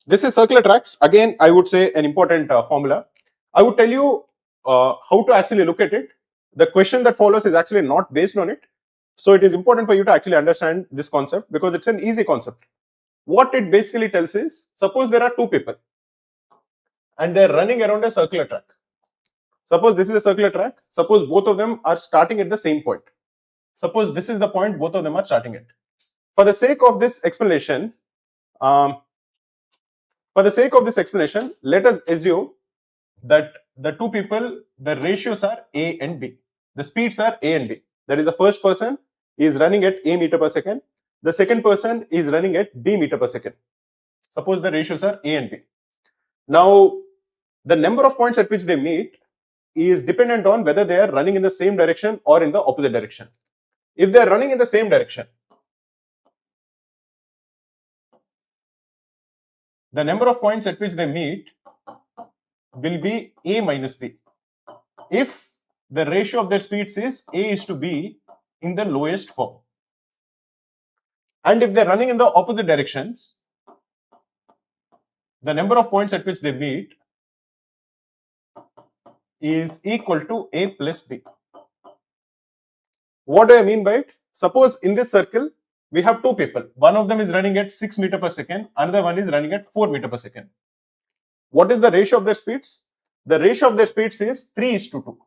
This is circular tracks. Again, I would say an important formula. I would tell you how to actually look at it. The question that follows is actually not based on it. So it is important for you to actually understand this concept because it's an easy concept. What it basically tells is, suppose there are two people and they're running around a circular track. Suppose this is a circular track. Suppose both of them are starting at the same point. Suppose this is the point both of them are starting at. For the sake of this explanation, let us assume that the two people, the ratios are A and B. The speeds are A and B. That is, the first person is running at A meter per second. The second person is running at B meter per second. Suppose the ratios are A and B. Now, the number of points at which they meet is dependent on whether they are running in the same direction or in the opposite direction. If they are running in the same direction, the number of points at which they meet will be A minus B. If the ratio of their speeds is A is to B in the lowest form. And if they're running in the opposite directions, the number of points at which they meet is equal to A plus B. What do I mean by it? Suppose in this circle, we have two people. One of them is running at 6 meter per second, another one is running at 4 meter per second. What is the ratio of their speeds? The ratio of their speeds is 3:2.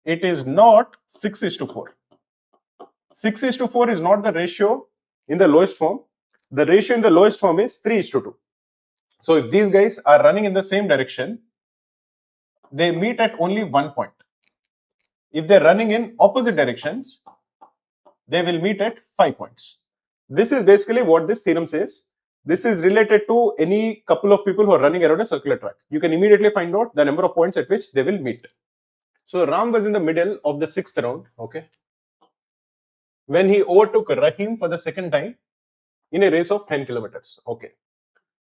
It is not 6:4. 6:4 is not the ratio in the lowest form. The ratio in the lowest form is 3:2. So if these guys are running in the same direction, they meet at only one point. If they're running in opposite directions, they will meet at 5 points. This is basically what this theorem says. This is related to any couple of people who are running around a circular track. You can immediately find out the number of points at which they will meet. So Ram was in the middle of the 6th round, okay, when he overtook Rahim for the second time in a race of 10 kilometers, okay.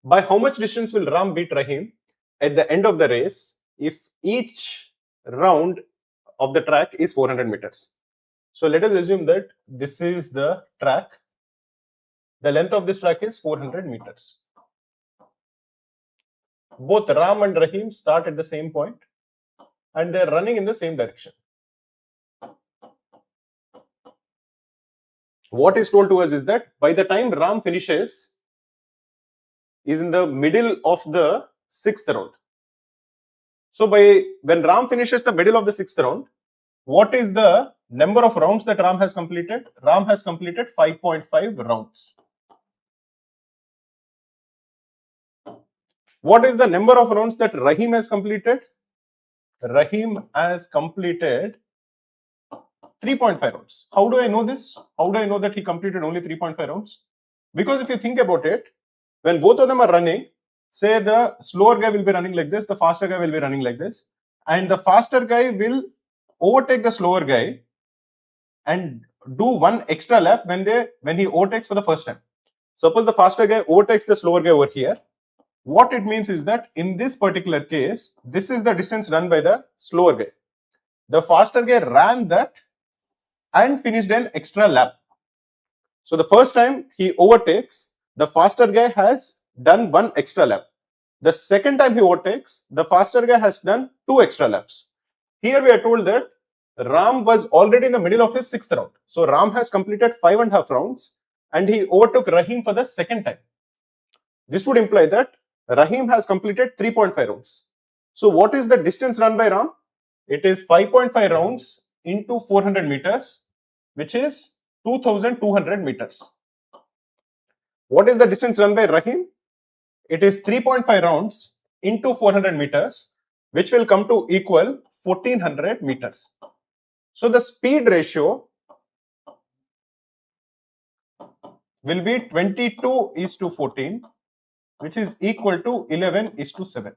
By how much distance will Ram beat Rahim at the end of the race if each round of the track is 400 meters? So let us assume that this is the track. The length of this track is 400 meters. Both Ram and Rahim start at the same point and they are running in the same direction. What is told to us is that by the time Ram finishes, is in the middle of the 6th round. So when Ram finishes the middle of the 6th round, what is the number of rounds that Ram has completed? Ram has completed 5.5 rounds. What is the number of rounds that Rahim has completed? Rahim has completed 3.5 rounds. How do I know this? How do I know that he completed only 3.5 rounds? Because if you think about it, when both of them are running, say the slower guy will be running like this, the faster guy will be running like this, and the faster guy will overtake the slower guy and do one extra lap when he overtakes for the first time. Suppose the faster guy overtakes the slower guy over here. What it means is that in this particular case, this is the distance run by the slower guy. The faster guy ran that and finished an extra lap. So the first time he overtakes, the faster guy has done one extra lap. The second time he overtakes, the faster guy has done 2 extra laps. Here we are told that Ram was already in the middle of his 6th round. So Ram has completed 5.5 rounds and he overtook Rahim for the second time. This would imply that Rahim has completed 3.5 rounds. So what is the distance run by Ram? It is 5.5 rounds into 400 meters, which is 2200 meters. What is the distance run by Rahim? It is 3.5 rounds into 400 meters, which will come to equal 1400 meters. So the speed ratio will be 22:14, which is equal to 11:7.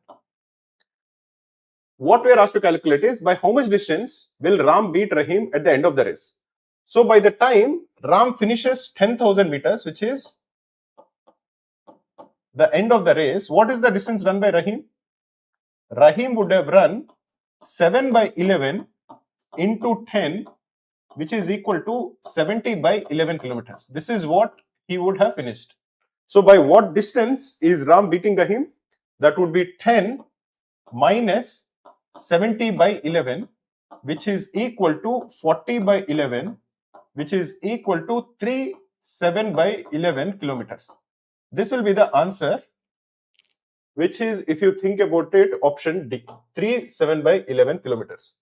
What we are asked to calculate is by how much distance will Ram beat Rahim at the end of the race. So by the time Ram finishes 10,000 meters, which is the end of the race, what is the distance run by Rahim? Rahim would have run 7/11 into 10, which is equal to 70 by 11 kilometers. This is what he would have finished. So by what distance is Ram beating Rahim? That would be 10 minus 70 by 11, which is equal to 40 by 11, which is equal to 37 by 11 kilometers. This will be the answer, which is, if you think about it, option D, 37 by 11 kilometers.